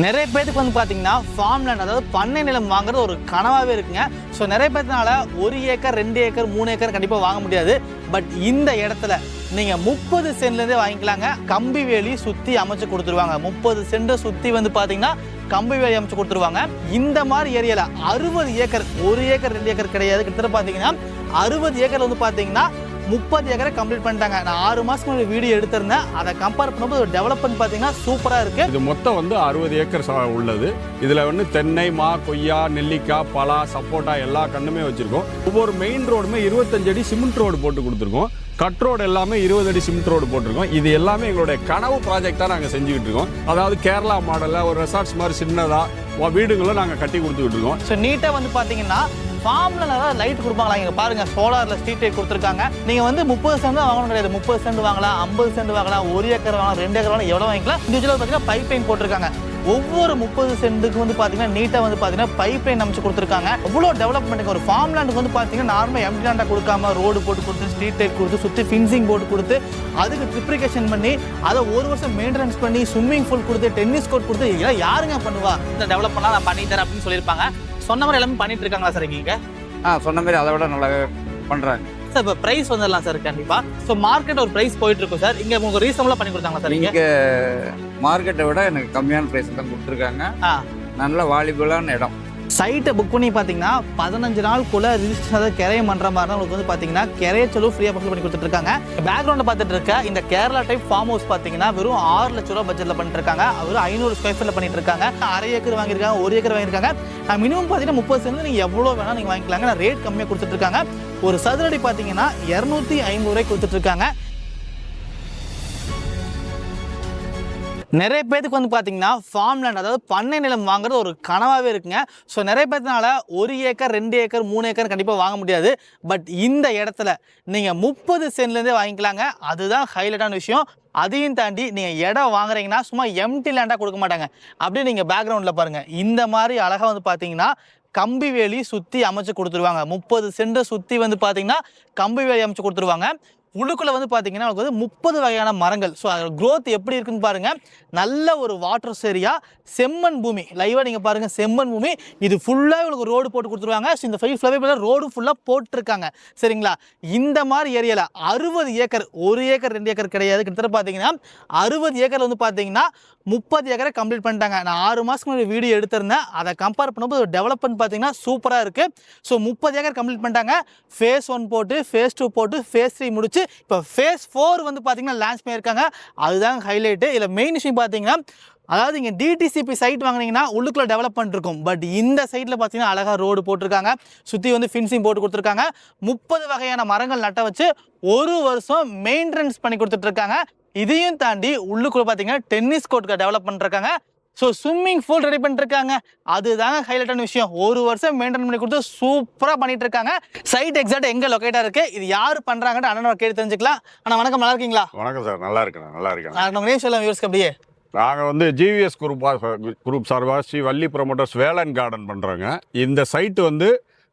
நிறைய பேருக்கு வந்து பார்த்தீங்கன்னா ஃபார்ம் லேண்ட் அதாவது பண்ணை நிலம் வாங்குறது ஒரு கனவாகவே இருக்குங்க. ஸோ நிறைய பேர்த்தினால 1 ஏக்கர் 2 ஏக்கர் 3 ஏக்கர் கண்டிப்பாக வாங்க முடியாது. பட் இந்த இடத்துல நீங்கள் 30 சென்ட்லேருந்தே வாங்கிக்கலாங்க. கம்பி வேலி சுற்றி அமைச்சு கொடுத்துருவாங்க. 30 சென்ட்டை சுற்றி வந்து பார்த்தீங்கன்னா கம்பி வேலி அமைச்சு கொடுத்துருவாங்க. இந்த மாதிரி ஏரியாவில் 60 ஏக்கர் 1 ஏக்கர் 2 ஏக்கர் கிடையாது, கிட்டத்தட்ட பார்த்தீங்கன்னா 60 ஏக்கர் வந்து பார்த்தீங்கன்னா 30 ஏக்கரை கம்ப்ளீட் பண்ணிட்டாங்க. நான் 6 மாதத்துக்கு முன்னாடி வீடியோ எடுத்திருந்தேன். அதை கம்பேர் பண்ணும்போது ஒரு டெவலப்மெண்ட் பார்த்தீங்கன்னா சூப்பராக இருக்குது. இது மொத்தம் வந்து 60 ஏக்கர் உள்ளது. இதில் வந்து தென்னை, மா, கொய்யா, நெல்லிக்காய், பலா, சப்போட்டா எல்லா கண்ணுமே வச்சுருக்கோம். ஒவ்வொரு மெயின் ரோடுமே 25 அடி சிமெண்ட் ரோடு போட்டு கொடுத்துருக்கோம். கட் ரோடு எல்லாமே 20 அடி சிமெண்ட் ரோடு போட்டிருக்கோம். இது எல்லாமே எங்களுடைய கனவு ப்ராஜெக்டாக நாங்கள் செஞ்சுக்கிட்டு இருக்கோம். அதாவது கேரளா மாடலில் ஒரு ரெசார்ட்ஸ் மாதிரி சின்னதாக வீடுங்களும் நாங்கள் கட்டி கொடுத்துக்கிட்டு இருக்கோம். ஸோ நீட்டாக வந்து பார்த்தீங்கன்னா ஃபார்மில் நிறைய லைட் கொடுப்பாங்களா, இங்கே பாருங்கள் சோலாரில் ஸ்ட்ரீட் லைட் கொடுத்துருக்காங்க. நீங்கள் வந்து 30 சென்ட் தான் வாங்கணும் கிடையாது. 30 சென்ட் வாங்கலாம், 50 சென்ட் வாங்கலாம், 1 ஏக்கர் வாங்கலாம், 2 ஏக்கர் வாங்கலாம், எவ்வளோ வாங்கிக்கலாம். இண்டிவிஜுவலாக பார்த்தீங்கன்னா பைப் லைன் போட்டிருக்காங்க. ஒவ்வொரு 30 சென்ட்டுக்கு வந்து பார்த்தீங்கன்னா நீட்டாக வந்து பார்த்தீங்கன்னா பைப் லைன் அமைச்சு கொடுத்துருக்காங்க. அவ்வளோ டெவலப்மெண்ட்டுக்கு ஒரு ஃபார்ம் லேண்டுக்கு வந்து பார்த்தீங்கன்னா நார்மலாக எம்டி லேண்டாக கொடுக்காம ரோடு போட்டு கொடுத்து, ஸ்ட்ரீட் லைட் கொடுத்து, சுற்றி ஃபின்சிங் போர்டு கொடுத்து, அதுக்கு ட்ரிப்ளிகேஷன் பண்ணி, அதை 1 வருஷம் மெயின்டெனன்ஸ் பண்ணி, ஸ்விம்மிங் பூல் கொடுத்து, டென்னிஸ் கோர்ட் கொடுத்து, இதெல்லாம் யாருங்க பண்ணுவா? இந்த டெவலப்மெண்ட்லாம் நான் பண்ணித்தரேன் அப்படின்னு சொல்லியிருப்பாங்க. சொன்ன மாதிரி எல்லாமே பண்ணிட்டு இருக்காங்களா சார் இங்கே? சொன்ன மாதிரி அதை விட நல்லா பண்ணுறாங்க சார். இப்போ ப்ரைஸ் வந்துடலாம் சார் கண்டிப்பாக. ஸோ மார்க்கெட் ஒரு ப்ரைஸ் போயிட்டு இருக்கும் சார். இங்கே உங்களுக்கு ரீசனபிளாக பண்ணி கொடுத்தாங்களா சார்? இங்கே மார்க்கெட்டை விட எனக்கு கம்மியான ப்ரைஸ் தான் கொடுத்துருக்காங்க. நல்ல வாலிபலான இடம். சைட்டை புக் பண்ணி பார்த்தீங்கன்னா 15 நாளுக்குள்ள ரிஜிஸ்ட்ரேஷன் அதாவது கிரையம் பண்ணுற மாதிரி தான் உங்களுக்கு வந்து பார்த்தீங்கன்னா கிரைய செலவு ஃப்ரீயாக பசங்க பண்ணி கொடுத்துருக்காங்க. பேக்ரவுண்டில் பார்த்துட்டு இருக்க இந்த கேரளா டைப் ஃபார்ம் ஹவுஸ் பார்த்தீங்கன்னா வெறும் 6 லட்ச ரூபா பட்ஜெட்டில் பண்ணிட்டு இருக்காங்க. வெறும் 500 ஸ்கொயர் ஃபீட்டில் பண்ணிட்டு இருக்காங்க. 1/2 ஏக்கர் வாங்கியிருக்காங்க, 1 ஏக்கர் வாங்கியிருக்காங்க. மினிமம் பார்த்தீங்கன்னா 30 சென்ட் நீங்கள் எவ்வளோ வேணால் நீங்கள் வாங்கிக்கலாங்க. ரேட் கம்மியாக கொடுத்துட்டு இருக்காங்க. ஒரு சதுரடி பார்த்தீங்கன்னா 250 ரூபாய் கொடுத்துட்டு இருக்காங்க. நிறைய பேருக்கு வந்து பார்த்தீங்கன்னா ஃபார்ம் லேண்ட் அதாவது பண்ணை நிலம் வாங்குறது ஒரு கனவாகவே இருக்குங்க. ஸோ நிறைய பேர்த்தினால 1 ஏக்கர் 2 ஏக்கர் 3 ஏக்கர் கண்டிப்பாக வாங்க முடியாது. பட் இந்த இடத்துல நீங்கள் 30 சென்ட்லேருந்தே வாங்கிக்கலாங்க. அதுதான் ஹைலைட்டான விஷயம். அதையும் தாண்டி நீங்கள் இடம் வாங்குறீங்கன்னா சும்மா எம்டி லேண்டாக கொடுக்க மாட்டாங்க. அப்படியே நீங்கள் பேக்ரவுண்டில் பாருங்கள், இந்த மாதிரி அழகாக வந்து பார்த்தீங்கன்னா கம்பி வேலி சுற்றி அமைச்சு கொடுத்துருவாங்க. 30 சென்ட்டை சுற்றி வந்து பார்த்தீங்கன்னா கம்பி வேலி அமைச்சு கொடுத்துருவாங்க. உள்ளுக்குள்ளே வந்து பார்த்தீங்கன்னா உங்களுக்கு வந்து 30 வகையான மரங்கள். ஸோ அதோட க்ரோத் எப்படி இருக்குன்னு பாருங்கள். நல்ல ஒரு வாட்டர் ஏரியா, செம்மண் பூமி. லைவாக நீங்கள் பாருங்கள், செம்மண் பூமி. இது ஃபுல்லாக உங்களுக்கு ரோடு போட்டு கொடுத்துருவாங்க. ஸோ இந்த 5 ஃப்ளவே ரோடு ஃபுல்லாக போட்டிருக்காங்க. சரிங்களா? இந்த மாதிரி ஏரியாவில் 60 ஏக்கர் 1 ஏக்கர் 2 ஏக்கர் கிடையாது, கிட்டத்தட்ட பார்த்தீங்கன்னா 60 ஏக்கர் வந்து பார்த்தீங்கன்னா 30 ஏக்கரை கம்ப்ளீட் பண்ணிட்டாங்க. நான் 6 மாதத்துக்கு முன்னாடி வீடியோ எடுத்திருந்தேன். அதை கம்பேர் பண்ணும்போது ஒரு டெவலப்மெண்ட் பார்த்தீங்கன்னா சூப்பராக இருக்குது. ஸோ 30 ஏக்கர் கம்ப்ளீட் பண்ணிட்டாங்க. ஃபேஸ் 1 போட்டு, ஃபேஸ் 2 போட்டு, ஃபேஸ் 3 முடிச்சு இப்போ ஃபேஸ் 4 வந்து பார்த்தீங்கன்னா லான்ச் பண்ணியிருக்காங்க. அதுதான் ஹைலைட்டு. இதில் மெயின் விஷயம் பார்த்தீங்கன்னா, அதாவது இங்கே டிடிசிபி சைட் வாங்கினீங்கன்னா உள்ளுக்குள்ள டெவலப்மெண்ட் இருக்கும். பட் இந்த சைட்டில் பார்த்தீங்கன்னா அழகாக ரோடு போட்டிருக்காங்க. சுற்றி வந்து ஃபின்சிங் போட்டு கொடுத்துருக்காங்க. 30 வகையான மரங்கள் நட்ட வச்சு 1 வருஷம் மெயின்டெனன்ஸ் பண்ணி கொடுத்துட்ருக்காங்க. இதையும் தாண்டி உள்ளுக்குள்ள பார்த்தீங்கன்னா டென்னிஸ் கோர்ட்டுக்கு டெவலப் பண்ணிருக்காங்க. ஸோ ஸ்விம்மிங் பூல் ரெடி பண்ணிருக்காங்க. அதுதாங்க ஹைலைட்டான விஷயம். 1 வருஷம் மெயின்டைன் பண்ணி கொடுத்து சூப்பராக பண்ணிட்டு இருக்காங்க. சைட் எக்ஸாக்ட் எங்கே லொக்கேட்டாக இருக்கு, இது யார் பண்ணுறாங்கன்னு அண்ணனோட கேட்டு தெரிஞ்சுக்கலாம். அண்ணா வணக்கம், நல்லா இருக்கீங்களா? வணக்கம் சார், நல்லா இருக்கேன். நல்லா இருக்கேன். நம்ம நேம் சொல்லலாம் வியூவர்ஸ்க்கு அப்படியே. நாங்கள் வந்து ஜிவிஎஸ் குரூப் சார்பாக ஸ்ரீ வள்ளி ப்ரொமோட்டர்ஸ் வேலன் கார்டன் பண்ணுறோங்க. இந்த சைட்டு வந்து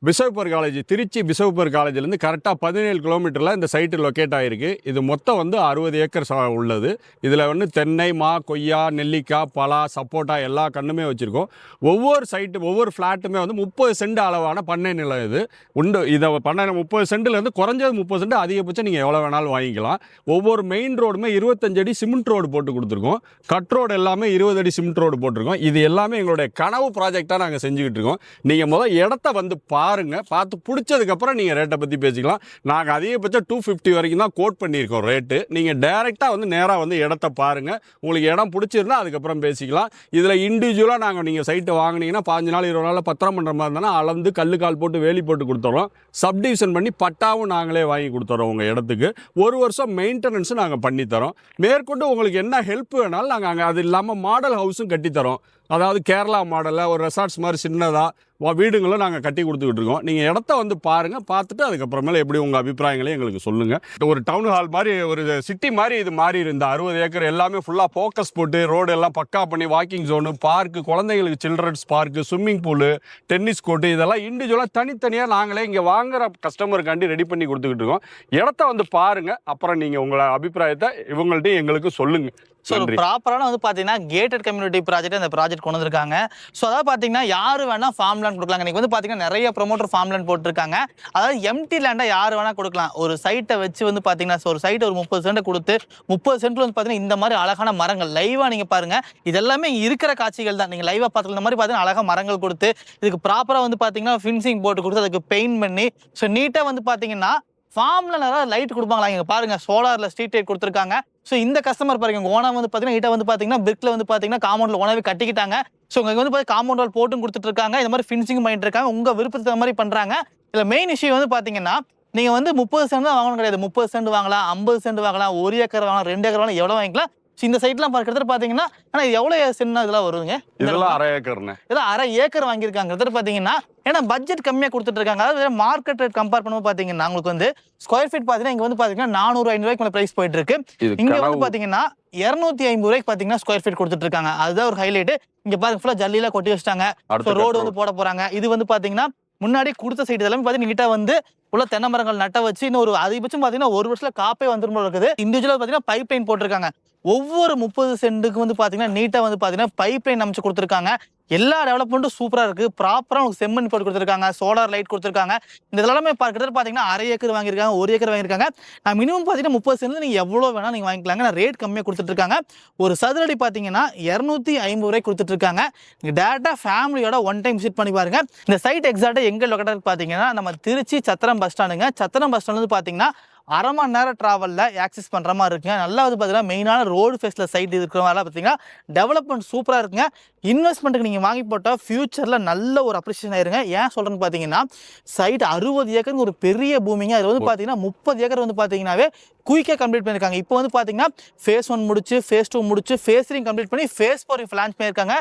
பிசவப்பர் காலேஜ், திருச்சி பிசவப்பர் காலேஜ்லேருந்து கரெக்டாக 17 கிலோமீட்டரில் இந்த சைட்டு லொக்கேட் ஆகிருக்கு. இது மொத்தம் வந்து 60 ஏக்கர் உள்ளது. இதில் வந்து தென்னை, மா, கொய்யா, நெல்லிக்காய், பலா, சப்போட்டா எல்லா கண்ணுமே வச்சுருக்கோம். ஒவ்வொரு சைட்டு ஒவ்வொரு ஃப்ளாட்டுமே வந்து 30 சென்ட் அளவான பண்ணை நிலம் இது உண்டு. இதை 30 சென்ட்லேருந்து குறைஞ்சது 30 சென்ட், அதிகபட்சம் நீங்கள் எவ்வளோ வேணாலும் வாங்கிக்கலாம். ஒவ்வொரு மெயின் ரோடுமே 25 அடி சிமெண்ட் ரோடு போட்டு கொடுத்துருக்கோம். கட் ரோடு எல்லாமே 20 அடி சிமெண்ட் ரோடு போட்டிருக்கோம். இது எல்லாமே எங்களுடைய கனவு ப்ராஜெக்டாக நாங்கள் செஞ்சுக்கிட்டு இருக்கோம். நீங்கள் முதல் இடத்த வந்து பார்த்து பிடிச்சதுக்கப்புறம் நீங்கள் ரேட்டை பற்றி பேசிக்கலாம். நாங்கள் அதிகபட்சம் 250 வரைக்கும் தான் கோட் பண்ணியிருக்கோம் ரேட்டு. நீங்கள் டைரெக்டாக வந்து நேராக வந்து இடத்த பாருங்கள். உங்களுக்கு இடம் பிடிச்சிருந்தா அதுக்கப்புறம் பேசிக்கலாம். இதில் இண்டிவிஜுவலாக நாங்கள் நீங்கள் சைட்டை வாங்கினீங்கன்னா 15 நாள் 20 நாளில் பத்திரம் பண்ணுற மாதிரி இருந்தாலும் அளந்து கல் போட்டு வேலி போட்டு கொடுத்துறோம். சப்டிவிஷன் பண்ணி பட்டாவும் நாங்களே வாங்கி கொடுத்துறோம். உங்கள் இடத்துக்கு 1 வருஷம் மெயின்டெனன்ஸும் நாங்கள் பண்ணித்தரோம். மேற்கொண்டு உங்களுக்கு என்ன ஹெல்ப் வேணாலும் நாங்கள் அங்கே அது இல்லாமல் மாடல் ஹவுஸும் கட்டித்தரோம். அதாவது கேரளா மாடலில் ஒரு ரெசார்ட்ஸ் மாதிரி சின்னதாக வீடுங்களும் நாங்கள் கட்டி கொடுத்துக்கிட்டு இருக்கோம். நீங்கள் இடத்த வந்து பாருங்கள், பார்த்துட்டு அதுக்கப்புறமேல எப்படி உங்கள் அபிப்பிராயங்களையும் எங்களுக்கு சொல்லுங்கள். ஒரு டவுன் ஹால் மாதிரி, ஒரு சிட்டி மாதிரி இது மாதிரி இருந்த 60 ஏக்கர் எல்லாமே ஃபுல்லாக ஃபோக்கஸ் போட்டு ரோடு எல்லாம் பக்கா பண்ணி வாக்கிங் ஜோனு, பார்க்கு, குழந்தைங்களுக்கு childrens park, swimming pool, tennis court இதெல்லாம் இண்டிவிஜுவலாக தனித்தனியாக நாங்களே இங்கே வாங்குகிற கஸ்டமருக்காண்டி ரெடி பண்ணி கொடுத்துக்கிட்டு இருக்கோம். இடத்த வந்து பாருங்கள், அப்புறம் நீங்கள் உங்களை அபிப்பிராயத்தை இவங்கள்ட்டையும் எங்களுக்கு சொல்லுங்கள். ஸோ ஒரு நன்றி. ப்ராப்பரான வந்து பார்த்தீங்கன்னா கேட்டட் கம்யூனிட்டி ப்ராஜெக்ட் அந்த ப்ராஜெக்ட் கொண்டு வந்திருக்காங்க. ஸோ அதாவது பார்த்தீங்கன்னா யார் வேணால் ஃபார்ம் லேண்ட் கொடுக்கலாங்க. இன்னைக்கு வந்து பார்த்தீங்கன்னா நிறைய ப்ரொமோட்டர் ஃபார்ம் லேண்ட் போட்டிருக்காங்க. அதாவது எம்டி லேண்டை யார் வேணால் கொடுக்கலாம். ஒரு சைட்டை வச்சு வந்து பார்த்தீங்கன்னா ஒரு சைட்டை ஒரு 30 சென்ட் கொடுத்து 30 சென்ட்ல வந்து பார்த்தீங்கன்னா இந்த மாதிரி அழகான மரங்கள் லைவாக நீங்கள் பாருங்க. இது எல்லாமே இருக்கிற காட்சிகள் தான். நீங்கள் லைவாக பார்த்துக்கலாம். இந்த மாதிரி பார்த்தீங்கன்னா அழகாக மரங்கள் கொடுத்து இதுக்கு ப்ராப்பராக வந்து பார்த்தீங்கன்னா ஃபினிஷிங் போட்டு கொடுத்து அதுக்கு பெயிண்ட் பண்ணி ஸோ நீட்டாக வந்து பார்த்தீங்கன்னா ஃபார்ம்ல நிறைய லைட் கொடுப்பாங்களா இங்க பாருங்க. சோலார்ல ஸ்ட்ரீட் லைட் கொடுத்துருக்காங்க. ஸோ இந்த கஸ்டமர் பாருங்க ஓனா வந்து பார்த்தீங்கன்னா நீட்டா வந்து பார்த்தீங்கன்னா பிரிக்ல வந்து பார்த்தீங்கன்னா காம்பவுண்ட்ல ஓனாவே கட்டிக்கிட்டாங்க. ஸோ இங்க வந்து பார்த்தீங்கன்னா காம்பவுண்ட் வால் போட்டும் கொடுத்துட்டு இருக்காங்க. இந்த மாதிரி ஃபினிஷிங் பண்ணிட்டு இருக்காங்க. உங்க விருப்பத்துக்கு மாதிரி பண்றாங்க. இதுல மெயின் இஷ்யூ வந்து பார்த்தீங்கன்னா நீங்க வந்து 30 சென்ட் தான் வாங்கணும் கிடையாது. 30 சென்ட் வாங்கலாம், 50 சென்ட் வாங்கலாம், 1 ஏக்கர் வாங்கலாம், 2 ஏக்கர் வாங்கலாம், எவ்வளவு வாங்கிக்கலாம். இந்த சைட்லாம் கிட்டத்தட்ட பாத்தீங்கன்னா ஆனா இது எவ்வளவு சென்ட் இதெல்லாம் வருதுங்க. இதெல்லாம் அரை ஏக்கர்னு இதெல்லாம் அரை ஏக்கர் வாங்கியிருக்காங்க. கிட்டத்தட்ட பாத்தீங்கன்னா ஏன்னா பட்ஜெட் கம்மியா கொடுத்துட்டு இருக்காங்க. அதாவது மார்க்கெட் ரேட் கம்பேர் பண்ணும்போது பாத்தீங்கன்னா உங்களுக்கு வந்து ஸ்கொயர் ஃபீட் பாத்தீங்கன்னா இங்க வந்து பாத்தீங்கன்னா 400-500 ரூபாய்க்கு பிரைஸ் போயிட்டு இருக்கு. இங்க வந்து பாத்தீங்கன்னா 250 ரூபாய்க்கு பாத்தீங்கன்னா ஸ்கொயர் ஃபீட் கொடுத்துட்டு இருக்காங்க. அதுதான் ஒரு ஹைலைட். இங்க பாருங்க ஃபுல்லா ஜல்லியில கொட்டி வச்சிட்டாங்க. ரோடு வந்து போட போறாங்க. இது வந்து பாத்தீங்கன்னா முன்னாடி கொடுத்த சைடு எல்லாமே பாத்தீங்கன்னா நீட்டா வந்து உள்ள தென்னை மரங்கள் நட்ட வச்சு இன்னும் ஒரு அதிகபட்சம் பாத்தீங்கன்னா ஒரு வருஷத்துல காப்பே வந்துரும் போல இருக்குது. இண்டிவிஜுவலா பாத்தீங்கன்னா பைப் லைன் போட்டிருக்காங்க. ஒவ்வொரு 30 சென்ட்டுக்கு வந்து பாத்தீங்கன்னா நீட்டா வந்து பாத்தீங்கன்னா பைப் லைன் அமைச்சு கொடுத்துருக்காங்க. எல்லா டெவலப்மெண்ட்டும் சூப்பரா இருக்கு. ப்ராப்பரா உங்களுக்கு செம்மண் போட்டு கொடுத்துருக்காங்க. சோலார் லைட் கொடுத்துருக்காங்க. இந்த எல்லாமே கிட்டத்தட்ட பாத்தீங்கன்னா அரை ஏக்கர் வாங்கியிருக்காங்க, 1 ஏக்கர் வாங்கியிருக்காங்க. நான் மினிமம் பாத்தீங்கன்னா 30 சென்ட் நீங்க எவ்வளவு வேணா நீங்க வாங்கிக்கலாங்க. நான் ரேட் கம்மியா கொடுத்துட்டு இருக்காங்க. ஒரு சதுரடி பாத்தீங்கன்னா 250 ரூபாய் கொடுத்துட்டு இருக்காங்க. நீங்க டேரக்டா ஃபேமிலியோட ஒன் டைம் விசிட் பண்ணி பாருங்க. இந்த சைட் எக்ஸாக்டா எங்க லொகேட்டட் பாத்தீங்கன்னா நம்ம திருச்சி சத்திரம் பஸ் ஸ்டாண்டுங்க. சத்திரம் பஸ் ஸ்டாண்ட் வந்து பாத்தீங்கன்னா அரை மணி நேரம் டிராவலில் ஆக்சஸ் பண்ணுற மாதிரி இருக்குங்க. நல்லா வந்து பார்த்தீங்கன்னா மெயினான ரோடு ஃபேஸில் சைட் இருக்கிற மாதிரிலாம் பார்த்தீங்கன்னா டெவலப்மெண்ட் சூப்பராக இருக்குங்க. இன்வெஸ்ட்மெண்ட்டுக்கு நீங்கள் வாங்கி போட்டால் ஃபியூச்சரில் நல்ல ஒரு அப்ரிஷியேஷன் ஆயிருங்க. ஏன் சொல்கிறேன்னு பார்த்தீங்கன்னா சைட் 60 ஏக்கருக்கு ஒரு பெரிய பூமிங்க. அது வந்து பார்த்தீங்கன்னா 30 ஏக்கர் வந்து பார்த்தீங்கன்னாவே குயிக்காக கம்ப்ளீட் பண்ணியிருக்காங்க. இப்போ வந்து பார்த்தீங்கன்னா ஃபேஸ் 1 முடிச்சு, ஃபேஸ் 2 முடிச்சு, ஃபேஸ் 3 கம்ப்ளீட் பண்ணி ஃபேஸ் 4 லான்ச் பண்ணியிருக்காங்க.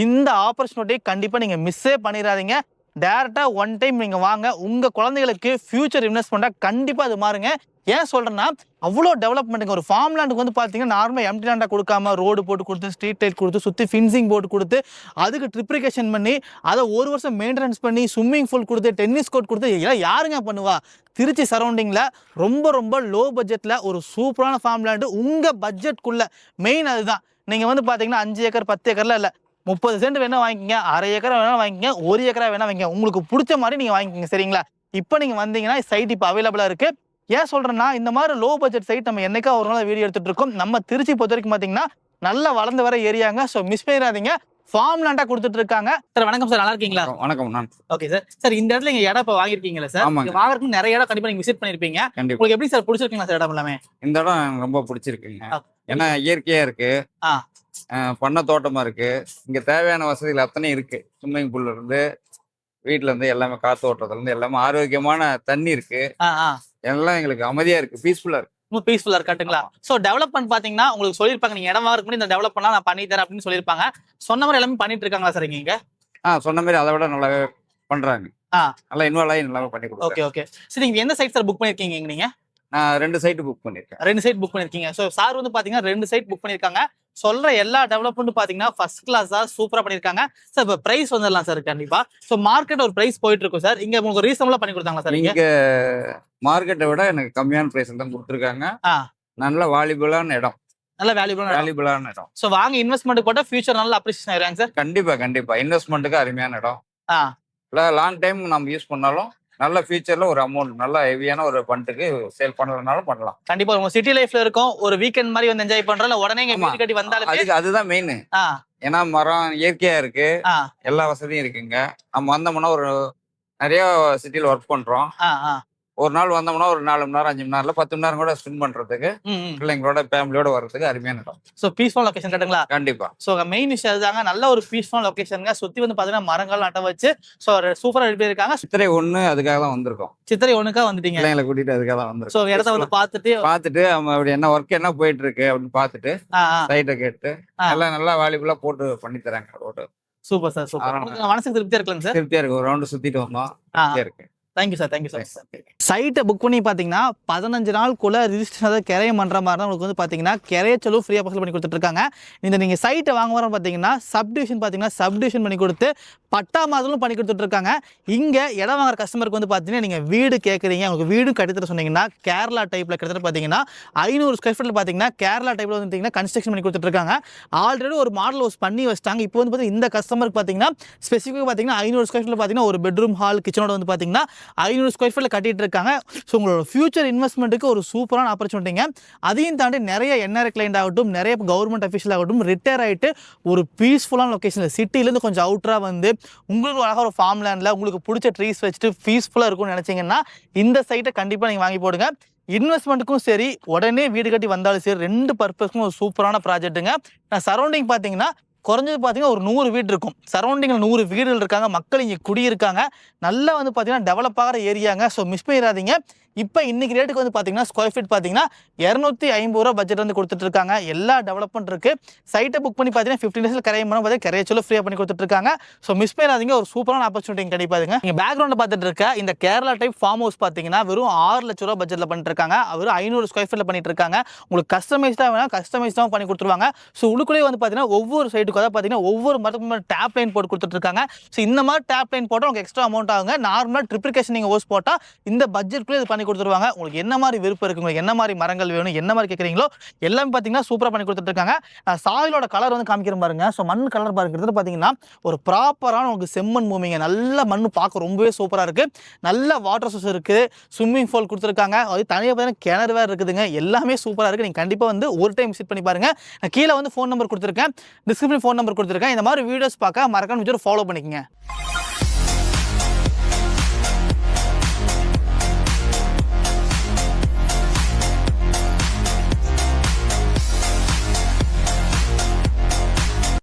இந்த ஆப்பர்ச்சுனிட்டி கண்டிப்பாக நீங்கள் மிஸ்ஸே பண்ணிடாதீங்க. டேரக்டா ஒன் டைம் நீங்க வாங்க. உங்க குழந்தைகளுக்கு ஃபியூச்சர் இன்வெஸ்ட்மெண்ட்டா கண்டிப்பா அது மாறுங்க. ஏன் சொல்றேன்னா அவ்வளோ டெவலப்மெண்ட்டுங்க. ஒரு ஃபார்ம் லேண்டுக்கு வந்து பார்த்தீங்கன்னா நார்மலாக எம்டி லேண்டாக கொடுக்காம ரோடு போட்டு கொடுத்து ஸ்ட்ரீட் லைட் கொடுத்து சுற்றி ஃபின்சிங் போட்டு கொடுத்து அதுக்கு ட்ரிப்ரிகேஷன் பண்ணி அதை ஒரு வருஷம் மெயின்டெனன்ஸ் பண்ணி ஸ்விம்மிங் பூல் கொடுத்து டென்னிஸ் கோர்ட் கொடுத்து இதெல்லாம் யாருங்க பண்ணுவா? திருச்சி சரௌண்டிங்கில் ரொம்ப ரொம்ப லோ பட்ஜெட்டில் ஒரு சூப்பரான ஃபார்ம் லேண்டு உங்கள் பட்ஜெட்குள்ளே மெயின் அதுதான். நீங்கள் வந்து பார்த்தீங்கன்னா 5 ஏக்கர் 10 ஏக்கர்லாம் இல்லை, 30 சென்ட் வேணா வாங்கிக்கங்க, அரை ஏக்கரா வேணா வாங்கிக்கங்க, 1 ஏக்கரா வேணா வாங்கிக்கங்க. உங்களுக்கு பிடிச்ச மாதிரி நீங்கள் வாங்கிக்கங்க. சரிங்களா? இப்போ நீங்கள் வந்தீங்கன்னா சைட் இப்போ அவைலபிளாக இருக்குது. ஏன் சொல்கிறேன்னா இந்த மாதிரி லோ பட்ஜெட் சைட் நம்ம என்னைக்கா ஒரு நாள் வீடியோ எடுத்துகிட்டு இருக்கோம். நம்ம திருச்சி பொறுத்த வரைக்கும் பார்த்தீங்கன்னா நல்லா வளர்ந்து வர ஏரியாங்க. ஸோ மிஸ் பண்ணிடாதீங்க. ஃபார்ம் லேண்டா கொடுத்துட்டு இருக்காங்க. சார் வணக்கம் சார், நல்லா இருக்கீங்களா? வணக்கம். நான் ஓகே சார். சார் இந்த இடத்துல நீங்க இடம் இப்போ வாங்கிருக்கீங்களா சார்? வாங்குறதுக்கு நிறைய இடம் கண்டிப்பா நீங்க விசிட் பண்ணிருப்பீங்க. உங்களுக்கு எப்படி சார் பிடிச்சிருக்கீங்களா சார் இடம் எல்லாமே? இந்த இடம் எனக்கு ரொம்ப பிடிச்சிருக்குங்க. ஏன்னா இயற்கையா இருக்கு, பண்ண தோட்டமா இருக்கு, இங்க தேவையான வசதிகள் அத்தனை இருக்கு. ஸ்விம்மிங் பூல்ல இருந்து வீட்டுல இருந்து எல்லாமே காத்து ஓட்டுறதுல இருந்து எல்லாமே ஆரோக்கியமான தண்ணி இருக்கு. எல்லாம் எங்களுக்கு அமைதியா இருக்கு, பீஸ்ஃபுல்லா இருக்கு. ரொம்ப பீஸ்ஃபுல்லா இருக்காட்டுங்களா? சோ டெவலப்மெண்ட் பாத்தீங்கன்னா உங்களுக்கு சொல்லிருப்பாங்க நீங்க இடம் வாங்குறதுக்கு முன்னாடி இந்த டெவலப் பண்ணலாம் நான் பண்ணி தரேன் அப்படின்னு சொல்லிருப்பாங்க. சொன்ன மாதிரி எல்லாமே பண்ணிட்டு இருக்காங்களா சார் இங்க? சொன்ன மாதிரி அதை விட நல்லாவே பண்றாங்க. நல்லா இன்வால்வ் ஆகி நல்லாவே பண்ணி கொடுக்குறாங்க. Okay okay. சரி, நீங்க எந்த சைட் சார் புக் பண்ணிருக்கீங்க நீங்க? நான் 2 சைட் புக் பண்ணிருக்கேன். 2 சைட் புக் பண்ணிருக்கீங்க. சோ சார் வந்து பாத்தீங்கன்னா 2 சைட் புக் பண்ணிருக்காங்க. சொல்ற எல்லா டெவலப்மெண்ட் பாத்தீங்கன்னா ஃபர்ஸ்ட் கிளாஸா சூப்பரா பண்ணிருக்காங்க சார். இப்போ பிரைஸ் வந்துடலாம் சார் கண்டிப்பா. சோ மார்க்கெட் ஒரு பிரைஸ் போயிட்டு இருக்கும் சார். இங்க உங்களுக்கு ரீசனபிளா பண்ணி கொடுத்தாங்களா சார்? இங்க மார்க்கெட்டை விட எனக்கு கம்மியான பிரைஸ் தான் கொடுத்துருக்காங்க. நல்ல வாலிபலான இடம், நல்ல வேல்யூபிளான இடம். சோ வாங்க இன்வெஸ்ட்மெண்ட் போட்டா ஃபியூச்சர் நல்ல அப்ரிசியேஷன் ஆயிருங்க சார். கண்டிப்பா இன்வெஸ்ட்மெண்ட்டுக்கு அருமையான இடம். லாங் டைம் நம்ம யூஸ் பண்ணாலும் நல்ல ஃபியூச்சர்ல ஒரு அமௌண்ட் நல்ல ஹெவியான ஒரு ஃபண்டுக்கு சேல் பண்றதுனாலும் பண்ணலாம். கண்டிப்பா உங்க சிட்டி லைஃப்ல இருக்கும் ஒரு வீக்கெண்ட் மாதிரி வந்து என்ஜாய் பண்றோம். உடனே இங்க வீடு கட்டி வந்தாலும் அதுதான் மெயின். ஏன்னா மரம் இயற்கையா இருக்கு, எல்லா வசதியும் இருக்குங்க. நம்ம வந்தோம்னா ஒரு நிறைய சிட்டில ஒர்க் பண்றோம். ஒரு நாள் வந்தோம்னா ஒரு 4 மணி நேரம் 5 மணி நேரம் 10 மணி நேரம் கூட ஸ்பெண்ட் பண்றதுக்கு பிள்ளைங்களோட ஃபேமிலியோட வர்றதுக்கு அருமையான இடம். சோ பீஸ்ஃபுல் லொகேஷன் கட்டுங்களா? கண்டிப்பா. சோ மெயின் விஷயம் அதுதாங்க. நல்ல ஒரு பீஸ்ஃபுல் லொகேஷனுங்க. சுத்தி வந்து பாத்தீங்கன்னா மரங்கள் நட்ட வச்சு சோ சூப்பரா ரெடி இருக்காங்க. சித்திரை 1 அதுக்காக தான் வந்திருக்கோம். சித்திரை 1க்காக வந்துட்டீங்க? பிள்ளைங்களை கூட்டிட்டு அதுக்காக தான் வந்திருக்கோம். சோ இடத்த வந்து பாத்துட்டு அவங்க அப்படி என்ன ஒர்க் என்ன போயிட்டு இருக்கு அப்படின்னு பாத்துட்டு சைட்டை கேட்டு எல்லாம் நல்லா வாலிபலா போட்டு பண்ணி தராங்க ரோடு. Super sir, super. மனசுக்கு திருப்தியா இருக்குல்ல சார்? திருப்தியா இருக்கு. ஒரு ரவுண்ட் சுத்திட்டு வந்தோம், திருப்தியா இருக்கு. Thank you sir thank you sir. சைட்டை புக் பண்ணி பார்த்தீங்கன்னா 15 நாளுக்குள்ள ரிஜிஸ்ட்ரேஷன் அதாவது கிரையம் பண்ணுற மாதிரி தான் உங்களுக்கு வந்து பார்த்தீங்கன்னா கிரையச்சலும் ஃப்ரீயாக பசல் பண்ணி கொடுத்துட்ருக்காங்க. இந்த நீங்கள் சைட்டை வாங்க வர பார்த்தீங்கன்னா சப்டிவிஷன் பார்த்தீங்கன்னா சப்டிவிஷன் பண்ணி கொடுத்து பட்டா மாதிரிலும் பண்ணி கொடுத்துட்ருக்காங்க. இங்கே இடம் வாங்குற கஸ்டமருக்கு வந்து பார்த்தீங்கன்னா நீங்கள் வீடு கேட்குறீங்க, உங்களுக்கு வீடு கட்டித்தர சொன்னீங்கன்னா கேரளா டைப்பில் கிட்டத்தட்ட பார்த்தீங்கன்னா 500 ஸ்கொயர் ஃபீட்டில் பார்த்தீங்கன்னா கேரளா டைப்பில் வந்து பார்த்தீங்கன்னா கன்ஸ்ட்ரக்ஷன் பண்ணி கொடுத்துட்ருக்காங்க. ஆல்ரெடி ஒரு மாடல் ஹவுஸ் பண்ணி வச்சிட்டாங்க. இப்போ வந்து பார்த்தீங்கன்னா இந்த கஸ்டமருக்கு பார்த்தீங்கன்னா ஸ்பெசிஃபிக்காக பார்த்தீங்கன்னா 500 ஸ்கொயர் ஃபீட்டில் பார்த்தீங்கன்னா ஒரு பெட்ரூம் ஹால் கிச்சனோட வந்து பார்த்தீங்கன்னா 500 ஸ்கொயர் ஃபீட்டில் கட்டிட்டு இருக்காங்க. ஸோ உங்களோட ஃபியூச்சர் இன்வெஸ்ட்மெண்ட்டுக்கு ஒரு சூப்பரான ஆப்பர்ச்சுனிட்டிங்க. அதையும் தாண்டி நிறைய என்ஆர்ஐ கிளைண்ட் ஆகட்டும், நிறைய கவர்மெண்ட் அஃபீஷியல் ஆகட்டும் ரிட்டையர் ஆகிட்டு ஒரு பீஸ்ஃபுல்லான லொக்கேஷனில் சிட்டிலேருந்து கொஞ்சம் அவுட்டராக வந்து உங்களுக்கு அழகாக ஒரு ஃபார்ம் லேண்டில் உங்களுக்கு பிடிச்ச ட்ரீஸ் வச்சுட்டு பீஸ்ஃபுல்லாக இருக்கும்னு நினச்சிங்கன்னா இந்த சைட்டை கண்டிப்பாக நீங்கள் வாங்கி போடுங்க. இன்வெஸ்ட்மெண்ட்டுக்கும் சரி, உடனே வீடு கட்டி வந்தாலும் சரி, 2 பர்பஸ்க்கும் ஒரு சூப்பரான ப்ராஜெக்ட்டுங்க. நான் சரௌண்டிங் பார்த்தீங்கன்னா குறைஞ்சது பார்த்தீங்கன்னா ஒரு 100 வீடு இருக்கும். சரௌண்டிங்கில் 100 வீடுகள் இருக்காங்க, மக்கள் இங்கே குடியிருக்காங்க. நல்லா வந்து பார்த்தீங்கன்னா டெவலப் ஆகிற ஏரியாங்க. ஸோ மிஸ் பண்ணிடாதீங்க. இப்போ இன்னைக்கு ரேட்டுக்கு வந்து பார்த்தீங்கன்னா ஸ்கொயர் ஃபீட் பார்த்தீங்கன்னா 250 ரூபா பட்ஜெட் வந்து கொடுத்துட்ருக்காங்க. எல்லா டெவலப்மெண்ட் இருக்குது. சைட்டை புக் பண்ணி பார்த்தீங்கன்னா 15 டேஸில் கரையும் பண்ண பார்த்தீங்கன்னா கரையச்சலும் ஃப்ரீயாக பண்ணி கொடுத்துட்ருக்காங்க. ஸோ மிஸ் பண்ணிடாதீங்க. ஒரு சூப்பரான ஆப்பர்ச்சுனிட்டி கிடைப்பாதுங்க. நீங்கள் பேக்ரவுண்டில் பார்த்துட்டு இருக்க இந்த கேரளா டைப் ஃபார்ம் ஹவுஸ் பார்த்தீங்கன்னா வெறும் 6 லட்ச ரூபா பட்ஜெட்டில் பண்ணிட்டு இருக்காங்க. வெறும் 500 ஸ்கொயர் ஃபீட்டில் பண்ணிட்டு இருக்காங்க. உங்களுக்கு கஸ்டமைஸ்டாக வேணால் கஸ்டமைஸ்டாகவும் பண்ணி கொடுத்துருவாங்க. ஸோ உள்ளுக்குள்ளே வந்து பார்த்தீங்கன்னா ஒவ்வொரு சைட்டுக்கு அதாவது பார்த்தீங்கன்னா ஒவ்வொரு மரத்துக்கு டேப் லைன் போட்டு கொடுத்துட்ருக்காங்க. ஸோ இந்த மாதிரி டேப் லைன் போட்டால் உங்களுக்கு எக்ஸ்ட்ரா அமௌண்ட் ஆகுங்க. நார்மலாக ட்ரிப்ளிகேஷன் நீங்கள் ஹோஸ் போட்டால் இந்த பட்ஜெட்குள்ளே இது பண்ணி கொடுத்துருவாங்க. உங்களுக்கு என்ன மாதிரி விருப்பம் இருக்குது, உங்களுக்கு என்ன மாதிரி மரங்கள் வேணும், என்ன மாதிரி கேட்குறீங்களோ எல்லாமே பார்த்தீங்கன்னா சூப்பராக பண்ணி கொடுத்துட்ருக்காங்க. சாயிலோட கலர் வந்து காமிக்கிறேன் பாருங்க. ஸோ மண் கலர் பாருங்கிறது பார்த்தீங்கன்னா ஒரு ப்ராப்பரான உங்களுக்கு செம்மண் பூமிங்க. நல்ல மண் பார்க்க ரொம்பவே சூப்பராக இருக்குது. நல்ல வாட்டர் சோர்ஸ் இருக்குது, ஸ்விம்மிங் பூல் கொடுத்துருக்காங்க. அது தனியாக பார்த்தீங்கன்னா கிணறு வேறு இருக்குதுங்க. எல்லாமே சூப்பராக இருக்குது. நீங்கள் கண்டிப்பாக வந்து ஒரு டைம் விசிட் பண்ணி பாருங்கள். நான் கீழே வந்து ஃபோன் நம்பர் கொடுத்துருக்கேன், டிஸ்கிரிப்ஷன் ஃபோன் நம்பர் கொடுத்துருக்கேன். இந்த மாதிரி வீடியோஸ் பார்க்க மறக்காம ஃபாலோ பண்ணிக்கங்க.